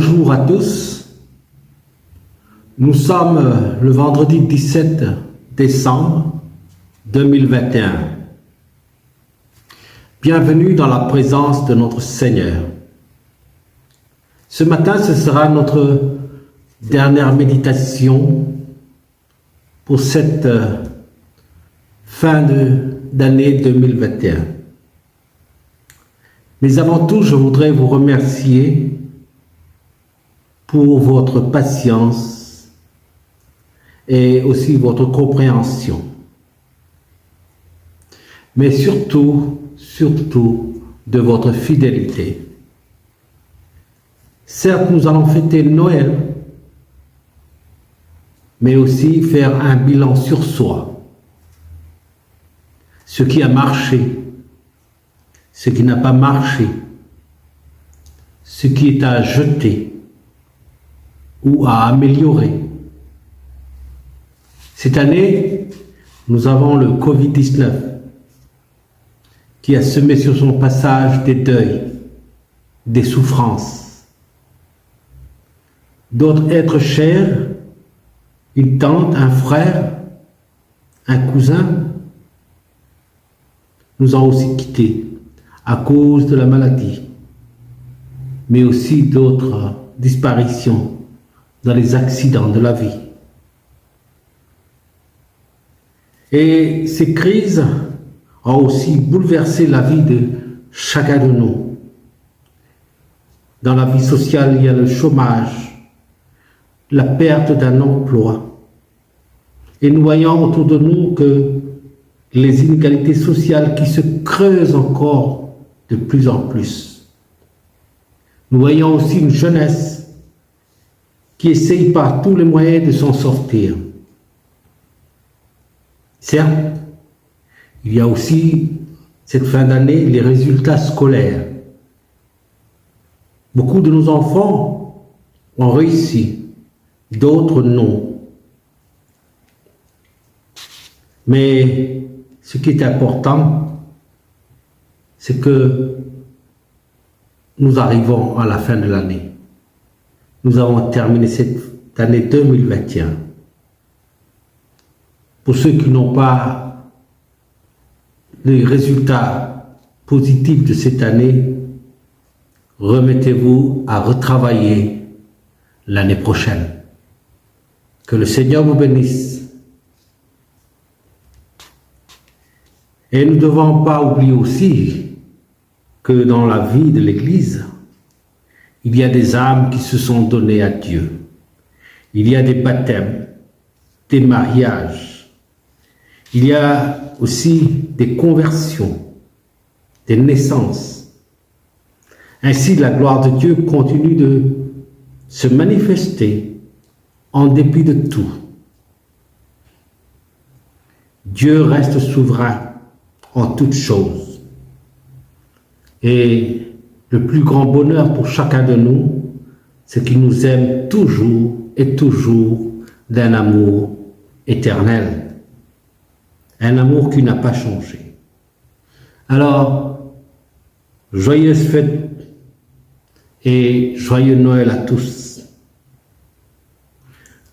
Bonjour à tous. Nous sommes le vendredi 17 décembre 2021. Bienvenue dans la présence de notre Seigneur. Ce matin, ce sera notre dernière méditation pour cette fin d'année 2021. Mais avant tout, je voudrais vous remercier pour votre patience et aussi votre compréhension. Mais surtout de votre fidélité. Certes, nous allons fêter Noël, mais aussi faire un bilan sur soi. Ce qui a marché, ce qui n'a pas marché, ce qui est à jeter ou à améliorer. Cette année, nous avons le Covid-19 qui a semé sur son passage des deuils, des souffrances. D'autres êtres chers, une tante, un frère, un cousin, nous ont aussi quittés à cause de la maladie, mais aussi d'autres disparitions dans les accidents de la vie. Et ces crises ont aussi bouleversé la vie de chacun de nous. Dans la vie sociale, il y a le chômage, la perte d'un emploi. Et nous voyons autour de nous que les inégalités sociales qui se creusent encore de plus en plus. Nous voyons aussi une jeunesse qui essaye par tous les moyens de s'en sortir. Certes, il y a aussi, cette fin d'année, les résultats scolaires. Beaucoup de nos enfants ont réussi, d'autres non. Mais ce qui est important, c'est que nous arrivons à la fin de l'année. Nous avons terminé cette année 2021. Pour ceux qui n'ont pas les résultats positifs de cette année, remettez-vous à retravailler l'année prochaine. Que le Seigneur vous bénisse. Et nous ne devons pas oublier aussi que dans la vie de l'Église, il y a des âmes qui se sont données à Dieu. Il y a des baptêmes, des mariages. Il y a aussi des conversions, des naissances. Ainsi, la gloire de Dieu continue de se manifester en dépit de tout. Dieu reste souverain en toutes choses. Et le plus grand bonheur pour chacun de nous, c'est qu'il nous aime toujours et toujours d'un amour éternel. Un amour qui n'a pas changé. Alors, joyeuse fête et joyeux Noël à tous.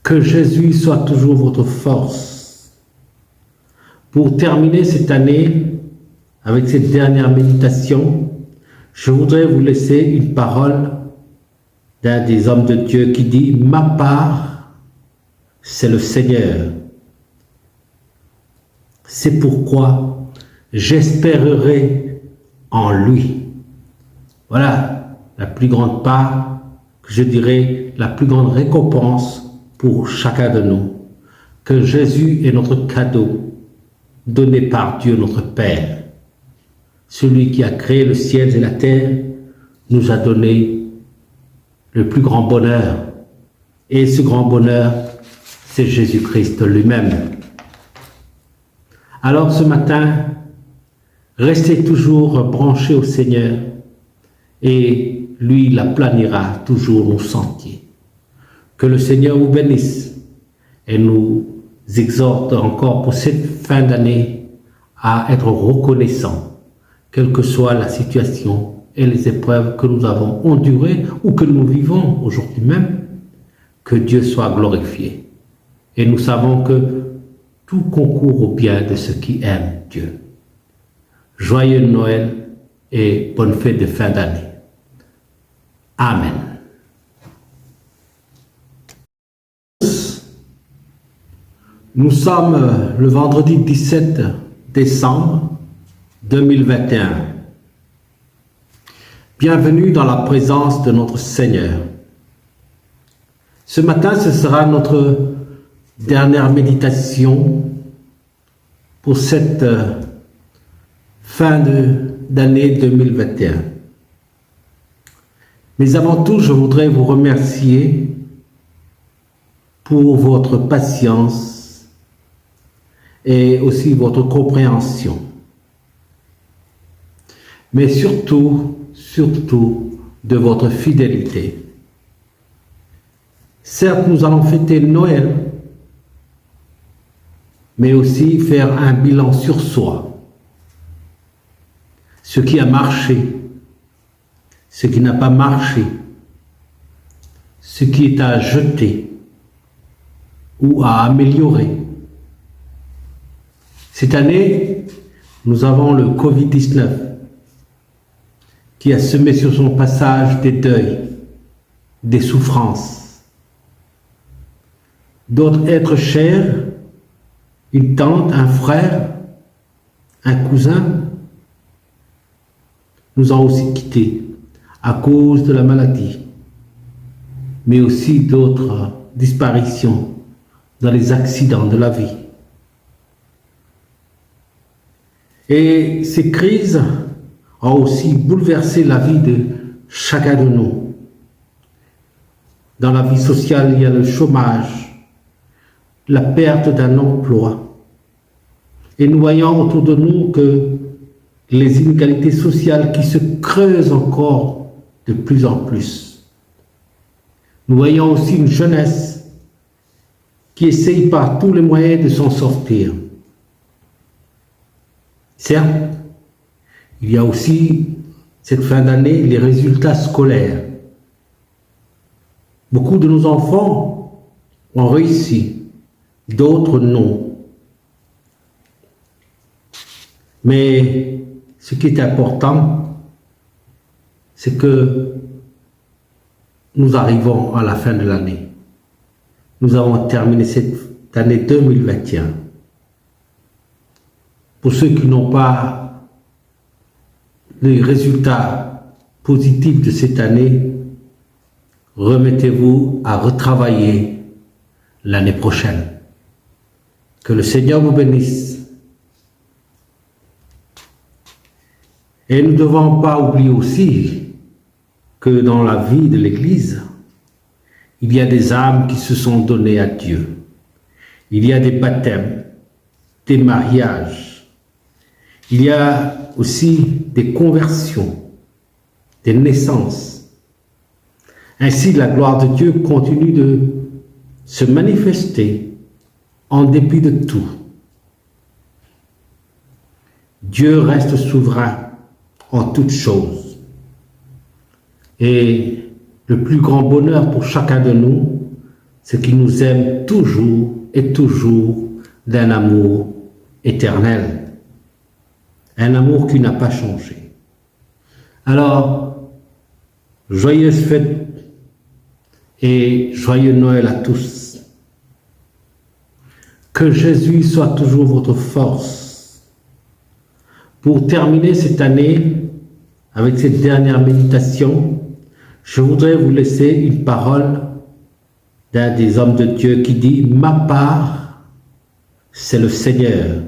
Que Jésus soit toujours votre force. Pour terminer cette année, avec cette dernière méditation, je voudrais vous laisser une parole d'un des hommes de Dieu qui dit « Ma part, c'est le Seigneur. C'est pourquoi j'espérerai en lui. » Voilà la plus grande part, que je dirais la plus grande récompense pour chacun de nous. Que Jésus est notre cadeau donné par Dieu notre Père. Celui qui a créé le ciel et la terre nous a donné le plus grand bonheur. Et ce grand bonheur, c'est Jésus-Christ lui-même. Alors ce matin, restez toujours branchés au Seigneur et lui, il aplanira toujours nos sentiers. Que le Seigneur vous bénisse et nous exhorte encore pour cette fin d'année à être reconnaissants, quelle que soit la situation et les épreuves que nous avons endurées ou que nous vivons aujourd'hui même, que Dieu soit glorifié. Et nous savons que tout concourt au bien de ceux qui aiment Dieu. Joyeux Noël et bonne fête de fin d'année. Amen. Nous sommes le vendredi 17 décembre 2021. Bienvenue dans la présence de notre Seigneur. Ce matin, ce sera notre dernière méditation pour cette fin d'année 2021. Mais avant tout, je voudrais vous remercier pour votre patience et aussi votre compréhension. Mais surtout de votre fidélité. Certes, nous allons fêter Noël, mais aussi faire un bilan sur soi. Ce qui a marché, ce qui n'a pas marché, ce qui est à jeter ou à améliorer. Cette année, nous avons le Covid-19 qui a semé sur son passage des deuils, des souffrances. D'autres êtres chers, une tante, un frère, un cousin, nous ont aussi quittés à cause de la maladie, mais aussi d'autres disparitions dans les accidents de la vie. Et ces crises ont aussi bouleversé la vie de chacun de nous. Dans la vie sociale, il y a le chômage, la perte d'un emploi. Et nous voyons autour de nous que les inégalités sociales qui se creusent encore de plus en plus. Nous voyons aussi une jeunesse qui essaye par tous les moyens de s'en sortir. Certes, il y a aussi, cette fin d'année, les résultats scolaires. Beaucoup de nos enfants ont réussi, d'autres non. Mais ce qui est important, c'est que nous arrivons à la fin de l'année. Nous avons terminé cette année 2021. Pour ceux qui n'ont pas les résultats positifs de cette année, remettez-vous à retravailler l'année prochaine. Que le Seigneur vous bénisse. Et nous ne devons pas oublier aussi que dans la vie de l'Église, il y a des âmes qui se sont données à Dieu. Il y a des baptêmes, des mariages. Il y a aussi des conversions, des naissances. Ainsi, la gloire de Dieu continue de se manifester en dépit de tout. Dieu reste souverain en toutes choses. Et le plus grand bonheur pour chacun de nous, c'est qu'il nous aime toujours et toujours d'un amour éternel. Un amour qui n'a pas changé. Alors, joyeuse fête et joyeux Noël à tous. Que Jésus soit toujours votre force. Pour terminer cette année, avec cette dernière méditation, je voudrais vous laisser une parole d'un des hommes de Dieu qui dit « Ma part, c'est le Seigneur.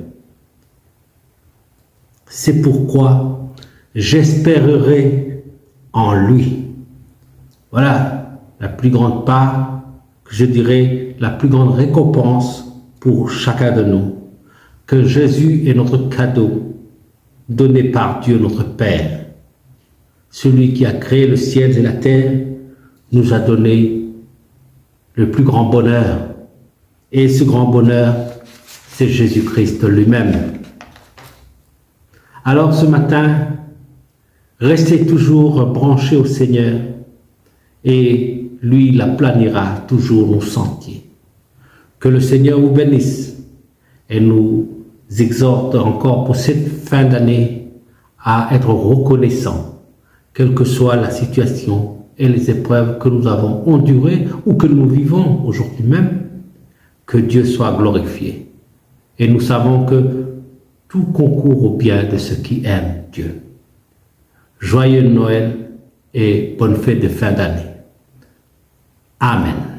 C'est pourquoi j'espérerai en lui. » Voilà la plus grande part, que je dirais la plus grande récompense pour chacun de nous. Que Jésus est notre cadeau donné par Dieu notre Père. Celui qui a créé le ciel et la terre nous a donné le plus grand bonheur. Et ce grand bonheur, c'est Jésus-Christ lui-même. Alors ce matin, Restez toujours branchés au Seigneur et lui, il aplanira toujours nos sentiers. Que le Seigneur vous bénisse et nous exhorte encore pour cette fin d'année à être reconnaissants, quelle que soit la situation et les épreuves que nous avons endurées ou que nous vivons aujourd'hui même, que Dieu soit glorifié. Et nous savons que tout concourt au bien de ceux qui aiment Dieu. Joyeux Noël et bonne fête de fin d'année. Amen.